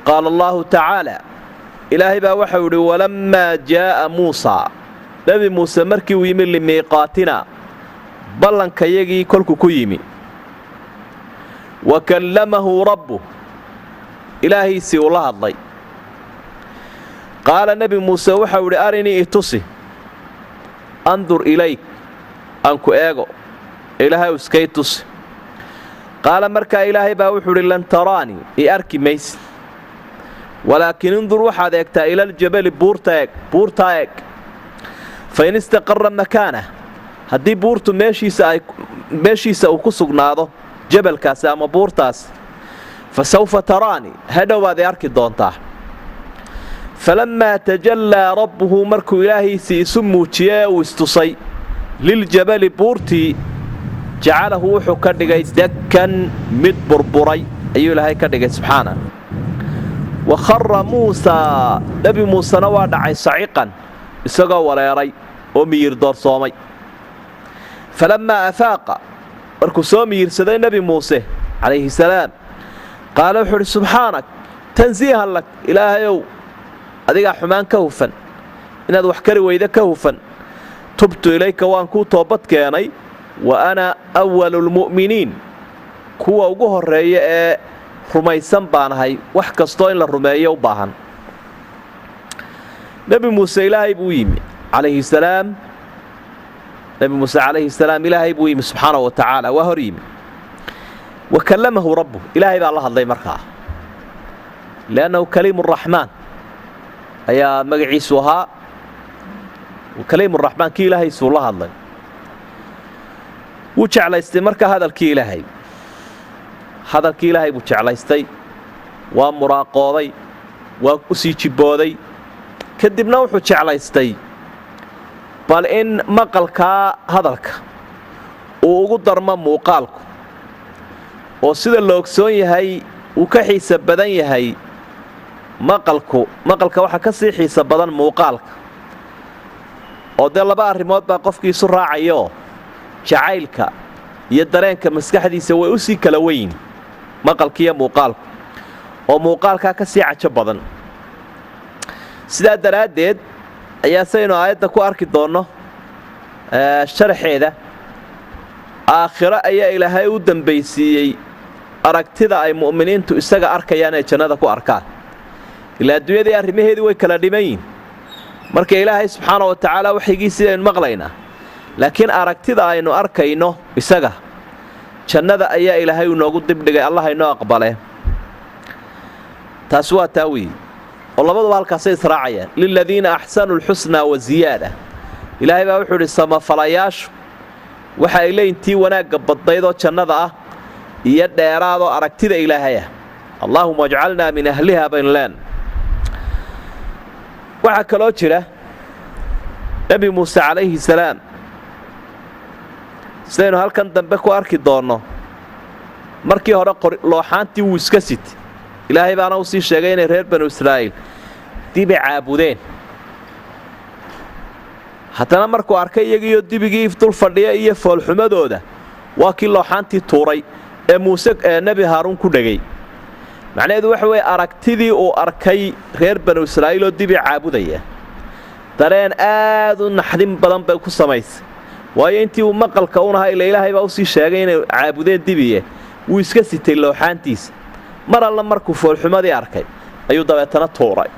qaala allaahu tacaala ilaahay baa waxau idhi walammaa jaa'a muusaa nebi muuse markii uu yimi limiiqaatina ballankayagii kolku ku yimi wa kallamahu rabbuh ilaahiisii uu la hadlay qaala nebi muuse waxau idhi arinii itusi andur ilayk aan ku eego ilaahay iskay tusi qaala markaa ilaahay baa wuxuu idhi lan taraanii i arki maysid walaakin indur waxaad eegtaa ilaljabali buurtaa eeg fain istaqarra makaanah haddii buurtu meeshiisa uu ku sugnaado jabalkaasi ama buurtaas fa sawfa taraanii hadhow baad i arki doontaa falammaa tajallaa rabbuhu markuu ilaahiisii isu muujiyey ee uu istusay liljabali buurtii jacalahu wuxuu ka dhigay dakkan mid burburay ayuu ilaahay ka dhigay subxaana wa khara muusaa nebi muusena waa dhacay saciqan isagoo wareeray oo miyir doorsoomay falammaa afaaqa markuu soo miyirsaday nebi muuse calayhi salaam qaala wuxuu idhi subxaanak tansiihan lak ilaahayow adigaa xumaan ka hufan inaad wax kari weyda ka hufan tubtu ilayka waan kuu toobad keenay wa ana awalulmu'miniin kuwa ugu horreeya ee rumaysan baanahay wax kastoo in la rumeeyo u baahan nebi muuse ilaahay buu yimi calayhi salaam nebi muuse calayhi salaam ilaahay buu yimi subxaana wa tacaala waa hor yimi wa kallamahu rabbuh ilaahay baa la hadlay markaa liannahu kaliimuraxmaan ayaa magaciisu ahaa kaliimuraxmaan kii ilaahaysuu la hadlay wuu jeclaystay markaa hadalkii ilaahay buu jeclaystay waa muraaqooday waa u sii jibbooday kadibna wuxuu jeclaystay bal in maqalkaa hadalka uu ugu darmo muuqaalku oo sida la ogsoon yahay uu ka xiisa badan yahay maqalka waxaa ka sii xiisa badan muuqaalka oo dee laba arrimood baa qofkii isu raacayoo jacaylka iyo dareenka maskaxdiisa way u sii kala weyn maqalkiiyo muuqaalku oo muuqaalkaa ka sii cajo badan sidaa daraaddeed ayaa saynu aayadda ku arki doonno sharaxeeda aakhiro ayaa ilaahay u dambaysiiyey aragtida ay mu'miniintu isaga arkayaan ee jannada ku arkaan ilaa adduunyadii arrimaheedii way kala dhiman yihin marka ilaahay subxaana wa tacaala waxyigiisii aynu maqlaynaa laakiin aragtida aynu arkayno isaga jannada ayaa ilaahay uu noogu dibdhigay allah inoo aqbale taas waa taa weeye oo labaduba halkaasay israacayaan liladiina axsanuu lxusnaa wa ziyaada ilaahay baa wuxuu idhi samafalayaashu waxa ay leeyihin tii wanaagga badnayd oo jannada ah iyo dheeraadoo aragtida ilaahay ah allaahuma ajcalnaa min ahliha baynu leen waxaa kaloo jira nebi muuse calayhi salaam sidaynu halkan dambe ku arki doonno markii hore looxaantii wuu iska sitay ilaahay baana u sii sheegay inay reer banu israa'iil dibi caabudeen haddana markuu arkay iyagiiyo dibigii dul fadhiya iyo foolxumadooda waa kii looxaantii tuuray ee muuse nebi haaruun ku dhegay macnaheedu waxa weeye aragtidii uu arkay reer banu israa'iil oo dibi caabudaya dareen aad u naxdin badan bay ku samaysay waayo intii uu maqalka unahaa ila ilaahay baa usii sheegay inay caabudeen dibiye wuu iska sitay looxaantiisa mar alla markuu foolxumadii arkay ayuu dabeetana tuuray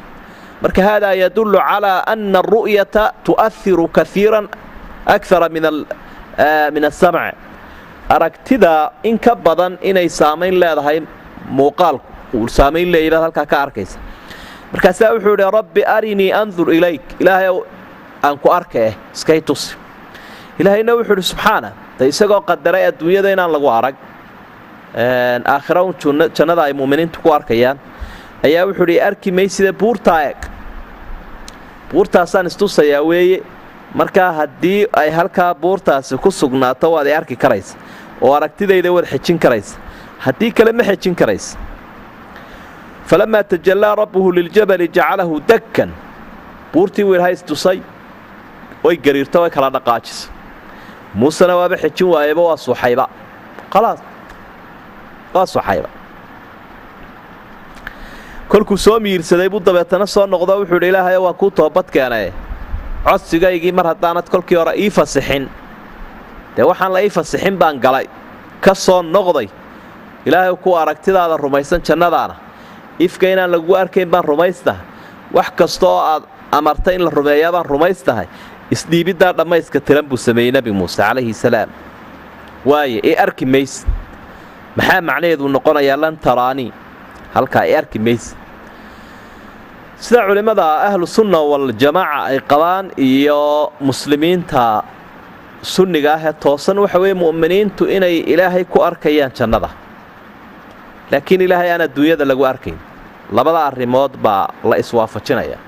marka haadaa yadullu calaa ana aru'yata tu'ahiru kaiiran akara min asamc aragtida in ka badan inay saamayn leedahay muuqaalku uu saamayn leeyahay baad halkaa ka arkaysa markaasaa wuxuu idhi rabbi arinii andur ilayk ilaahay aan ku arkay iskay tusi ilaahayna wuxuu idhi subxaana de isagoo qadaray adduunyada inaan lagu arag aakhira un jannada ay mu'miniintu ku arkayaan ayaa wuxuu idhi arki maysida buurtaa eeg buurtaasaan istusayaa weeye markaa haddii ay halkaa buurtaasi ku sugnaato waad ay arki karaysa oo aragtidayda waad xejin karaysa haddii kale ma xejin karaysa falamaa tajallaa rabbuhu liljabali jacalahu dakkan buurtii wuu ilaahay istusay way gariirta way kala dhaqaajisa muusena waaba xejin waayeba waa suuxayba khalaas waa suuxayba kolkuu soo miirsaday buu dabeetana soo noqdo wuxuu idhi ilaahay waan kuu toobad keenay codsigaygii mar haddaanad kolkii hore ii fasixin dee waxaan la ii fasixin baan galay ka soo noqday ilaahay ku aragtidaada rumaysan jannadaana ifka inaan lagu arkayn baan rumaystahay wax kasta oo aad amartay in la rumeeyaa baan rumaystahay isdhiibiddaa dhammayska tiran buu sameeyey nebi muuse calayhi salaam waaye ee arki mayse maxaa macnaheedu noqonayaa lan taraanii halkaa ee arki mayse sida culimmada ahlu sunna waljamaaca ay qabaan iyo muslimiinta sunniga ah ee toosan waxa weeye mu'miniintu inay ilaahay ku arkayaan jannada laakiin ilaahay aan adduunyada lagu arkayn labada arrimood baa la iswaafajinaya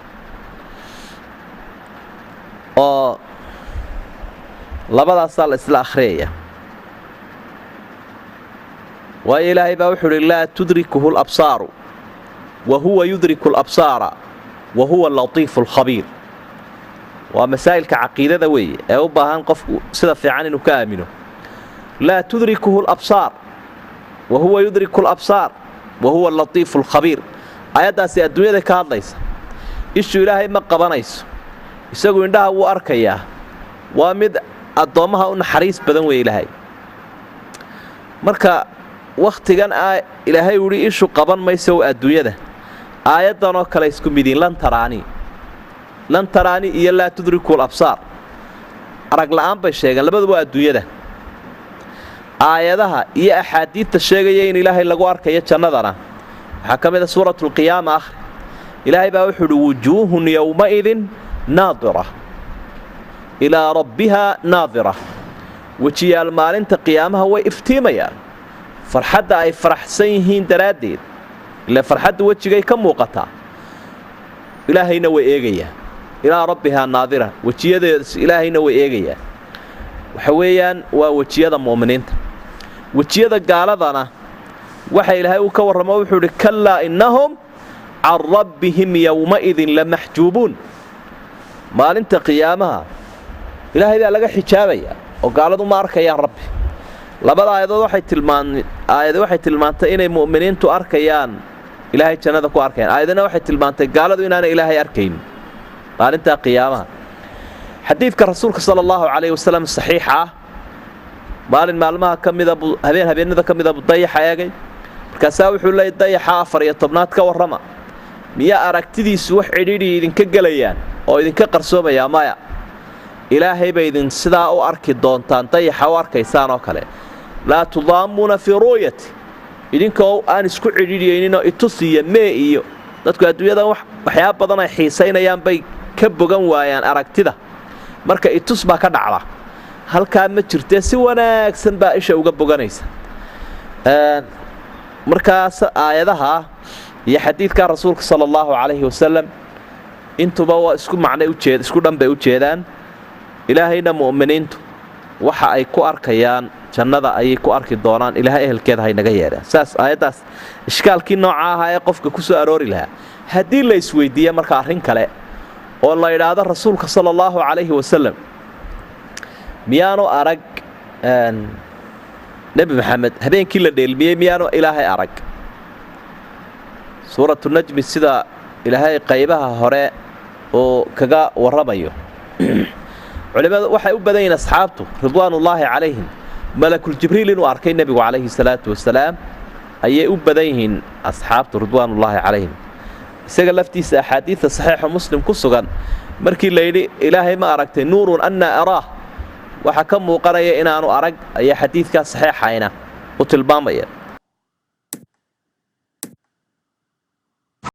oo labadaasaa la isla akhriyaya waayo ilaahay baa wuxuu uhi laa tudrikuhu labsaaru wa huwa yudriku alabsaara wa huwa alatiifu alkhabiir waa masaa'ilka caqiidada weeye ee u baahan qofku sida fiican inuu ka aamino laa tudrikuhu alabsaar wa huwa yudriku alabsaar wa huwa alatiifu alkhabiir aayaddaasi adduunyada ka hadlaysa ishu ilaahay ma qabanayso isagu indhaha wuu arkayaa waa mid addoommaha u naxariis badan weeye ilaahay marka wakhtigan ilaahay uhi ishu qaban mayso adduunyada aayaddanoo kale isku midiin lan taraani iyo laa tudriku alabsaar arag la'aan bay sheegeen labaduba adduunyada aayadaha iyo axaadiidta sheegaya in ilaahay lagu arkayo jannadana waxaa ka mid a suuratulqiyaama akhri ilaahay baa wuxuu uhi wujuuhun yowmaidin naadira ilaa rabbihaa naadira wejiyaal maalinta qiyaamaha way iftiimayaan farxadda ay faraxsan yihiin daraaddeed ilaa farxadda wejigay ka muuqataa ilaahayna way eegayaan ilaa rabbihaa naadira wejiyadeedas ilaahayna way eegayaan waxa weeyaan waa wejiyada mu'miniinta wejiyada gaaladana waxa ilaahay uu ka warramo wuxuu idhi kallaa innahum can rabbihim yowmaidin lamaxjuubuun maalinta qiyaamaha ilaahay baa laga xijaabayaa oo gaaladu ma arkayaan rabbi labada aayadood waxay tilmaantay inay mu'miniintu arkayaan ilaahay jannada ku arkayaan aayadana waxay tilmaantay gaaladu inaanay ilaahay arkayn maalinta qiyaamaha xadiidka rasuulka sala allahu calayhi wasallam saxiixa ah maalin maalmaha ka mida habeenada ka mida buu dayaxa eegay markaasaa wuxuu leeyay dayaxa 14aad ka warrama miyaa aragtidiisu wax cidhiidhi idinka gelayaan oo idinka qarsoomayaa maya ilaahay bay idin sidaa u arki doontaan dayaxa u arkaysaan oo kale laa tudaamuuna fii ru'yati idinkoo aan isku cidhiidhiyayninoo itusiya mee iyo dadku adduunyada waxyaaba badan ay xiisaynayaan bay ka bogan waayaan aragtida marka itus baa ka dhacda halkaa ma jirtee si wanaagsan baa isha uga boganaysa markaas aayadaha iyo xadiidka rasuulka sala allahu calayhi wasalam intuba waa isku dhan bay u jeedaan ilaahayna mu'miniintu waxa ay ku arkayaan jannada ayay ku arki doonaan ilaahay ehelkeeda haynaga yeedhaan saas aayaddaas ishkaalkii nooca ahaa ee qofka ku soo aroori lahaa haddii la isweydiiya marka arrin kale oo la yidhaahdo rasuulka sala allahu calayhi wasalam miyaanu arag nebi maxamed habeenkii la dheelmiyey miyaanu ilaahay arag suuratu najmi sida ilaahay qaybaha hore oo kaga warramayo culimadu waxay u badan yihiin asxaabtu ridwaanullaahi calayhim malakuljibriil inuu arkay nebigu calayhi salaatu wasalaam ayay u badan yihiin asxaabtu ridwaanullaahi calayhim isaga laftiisa axaadiidta saxiixa muslim ku sugan markii layidhi ilaahay ma aragtay nuurun annaa araah waxa ka muuqanaya inaanu arag ayaa xadiidkaa saxiixayna u tilmaamaya